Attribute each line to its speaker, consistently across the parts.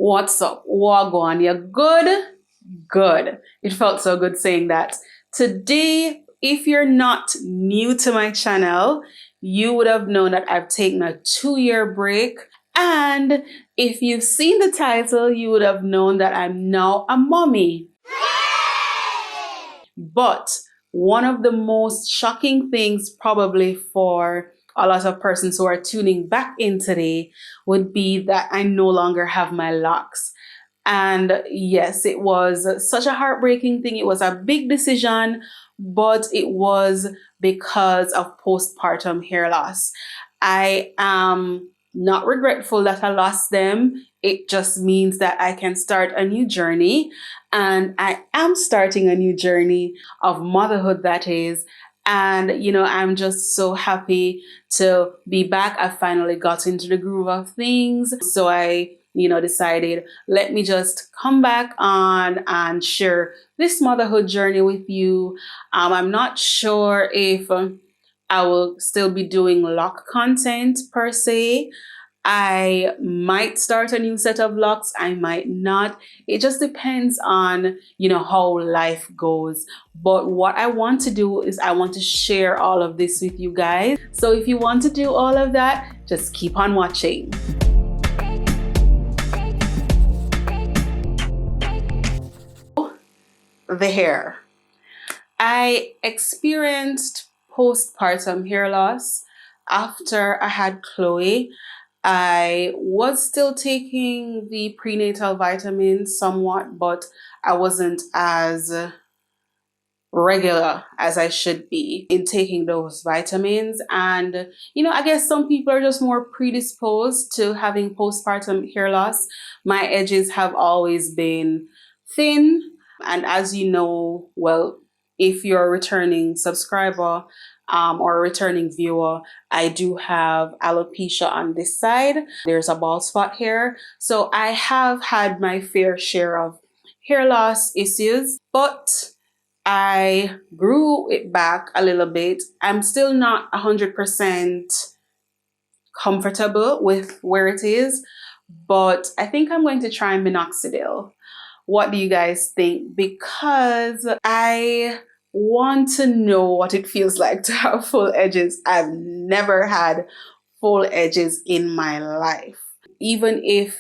Speaker 1: What's up? Wagwan, you good? Good. It felt so good saying that. Today, if you're not new to my channel, you would have known that I've taken a 2-year break. And if you've seen the title, you would have known that I'm now a mommy. But one of the most shocking things probably for a lot of persons who are tuning back in today would be that I no longer have my locks. And yes, it was such a heartbreaking thing. It was a big decision, but it was because of postpartum hair loss. I am not regretful that I lost them. It just means that I can start a new journey, and I am starting a new journey of motherhood, that is. And I'm just so happy to be back. I finally got into the groove of things. So I decided, let me just come back on and share this motherhood journey with you. I'm not sure if I will still be doing lock content per se. I might start a new set of locks. I might not. It just depends on, how life goes. But what I want to do is I want to share all of this with you guys. So if you want to do all of that, just keep on watching. The hair. I experienced postpartum hair loss after I had Chloe. I was still taking the prenatal vitamins somewhat, but I wasn't as regular as I should be in taking those vitamins. And, I guess some people are just more predisposed to having postpartum hair loss. My edges have always been thin. And as you know, well, if you're a returning subscriber or a returning viewer, I do have alopecia on this side. There's a bald spot here. So I have had my fair share of hair loss issues, but I grew it back a little bit. I'm still not 100% comfortable with where it is, but I think I'm going to try minoxidil. What do you guys think? Because I want to know what it feels like to have full edges. I've never had full edges in my life. Even if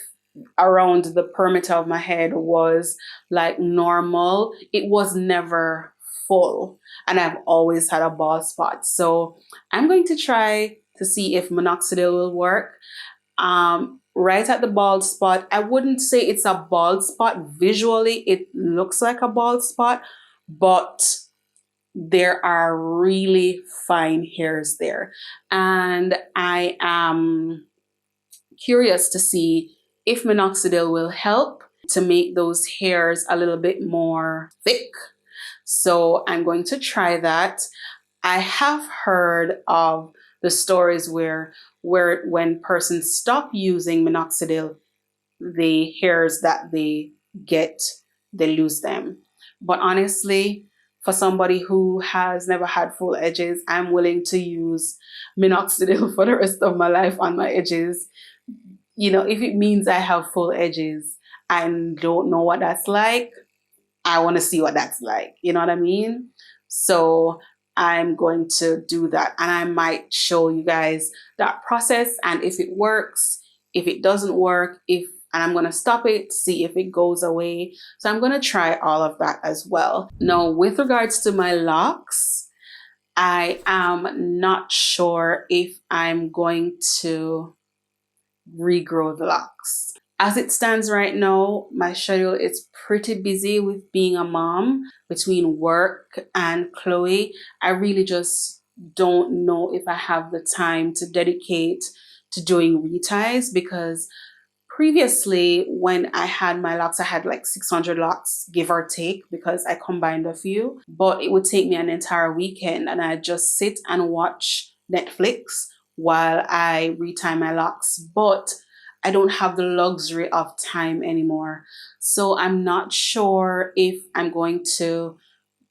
Speaker 1: around the perimeter of my head was like normal, it was never full. And I've always had a bald spot. So I'm going to try to see if minoxidil will work. Right at the bald spot, I wouldn't say it's a bald spot. Visually, it looks like a bald spot, but there are really fine hairs there. And I am curious to see if minoxidil will help to make those hairs a little bit more thick. So I'm going to try that. I have heard of the stories where when persons stop using minoxidil, the hairs that they get, they lose them. But honestly, for somebody who has never had full edges, I'm willing to use minoxidil for the rest of my life on my edges. If it means I have full edges and don't know what that's like, I want to see what that's like. You know what I mean? So I'm going to do that, and I might show you guys that process and if it works, if it doesn't work, and I'm going to stop it, see if it goes away. So I'm going to try all of that as well. Now, with regards to my locks, I am not sure if I'm going to regrow the locks. As it stands right now, my schedule is pretty busy with being a mom. Between work and Chloe, I really just don't know if I have the time to dedicate to doing reties, because previously when I had my locks, I had like 600 locks, give or take, because I combined a few. But it would take me an entire weekend, and I'd just sit and watch Netflix while I retie my locks. But I don't have the luxury of time anymore. So I'm not sure if I'm going to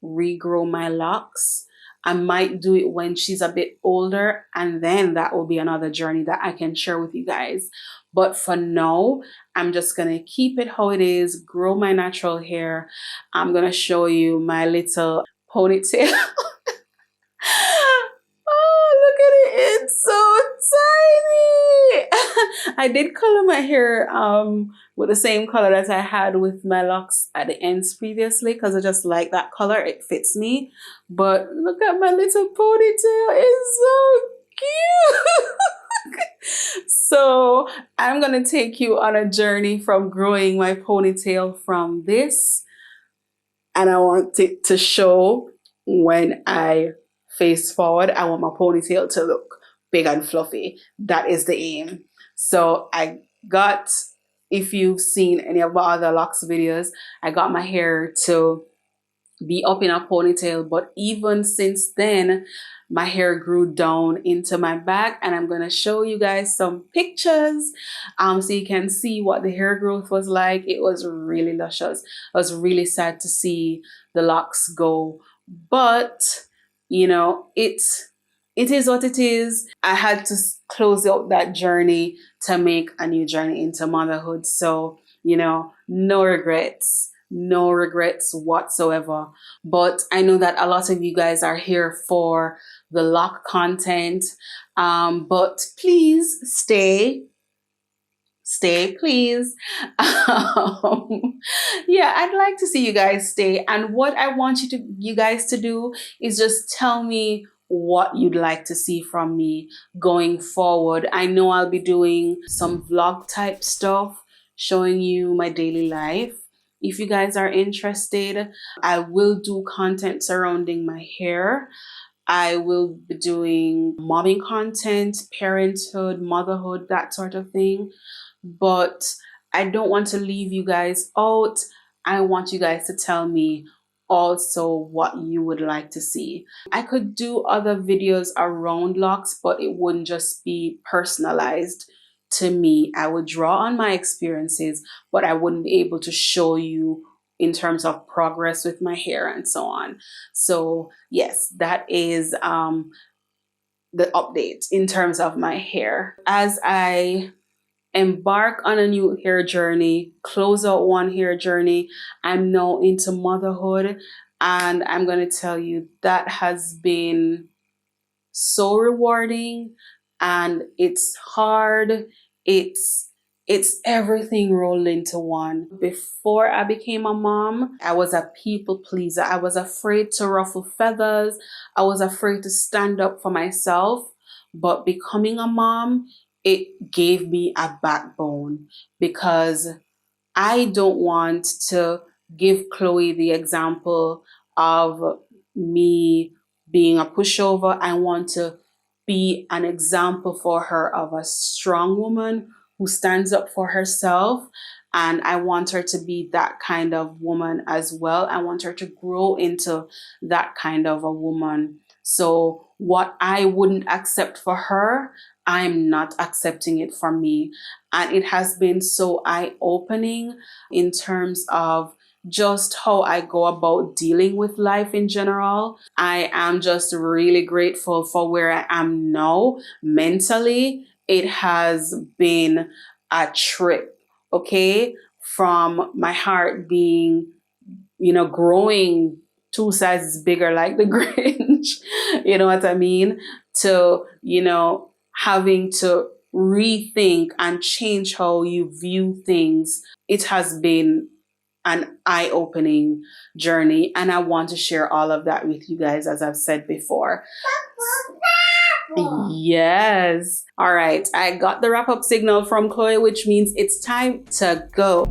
Speaker 1: regrow my locks. I might do it when she's a bit older, and then that will be another journey that I can share with you guys. But for now, I'm just going to keep it how it is, grow my natural hair. I'm going to show you my little ponytail. Oh, look at it. It's so tiny. I did color my hair with the same color that I had with my locks at the ends previously because I just like that color. It fits me. But look at my little ponytail. It's so cute. So I'm going to take you on a journey from growing my ponytail from this. And I want it to show when I face forward. I want my ponytail to look big and fluffy. That is the aim. So I got, if you've seen any of my other locks videos, I got my hair to be up in a ponytail, but even since then my hair grew down into my back, and I'm going to show you guys some pictures so you can see what the hair growth was like. It was really luscious. I was really sad to see the locks go, but you know, it is what it is. I had to close out that journey to make a new journey into motherhood. So, you know, no regrets. No regrets whatsoever. But I know that a lot of you guys are here for the lock content. But please stay, please. Yeah, I'd like to see you guys stay. And what I want you guys to do is just tell me what you'd like to see from me going forward. I know I'll be doing some vlog type stuff, showing you my daily life. If you guys are interested, I will do content surrounding my hair. I will be doing momming content, parenthood, motherhood, that sort of thing. But I don't want to leave you guys out. I want you guys to tell me also what you would like to see. I could do other videos around locks, but it wouldn't just be personalized to me. I would draw on my experiences, but I wouldn't be able to show you in terms of progress with my hair and so on. So yes, that is the update in terms of my hair. As I embark on a new hair journey, close out one hair journey, I'm now into motherhood, and I'm going to tell you that has been so rewarding, and it's hard. It's everything rolled into one. Before I became a mom, I was a people pleaser. I was afraid to ruffle feathers. I was afraid to stand up for myself. But becoming a mom, it gave me a backbone, because I don't want to give Chloe the example of me being a pushover. I want to be an example for her of a strong woman who stands up for herself. And I want her to be that kind of woman as well. I want her to grow into that kind of a woman. So what I wouldn't accept for her, I'm not accepting it for me. And it has been so eye-opening in terms of just how I go about dealing with life in general. I am just really grateful for where I am now mentally. It has been a trip, okay? From my heart being, you know, growing 2 sizes bigger like the Grinch, you know what I mean? To, you know, having to rethink and change how you view things. It has been an eye-opening journey, and I want to share all of that with you guys, as I've said before. Yes. All right. I got the wrap-up signal from Chloe, which means it's time to go.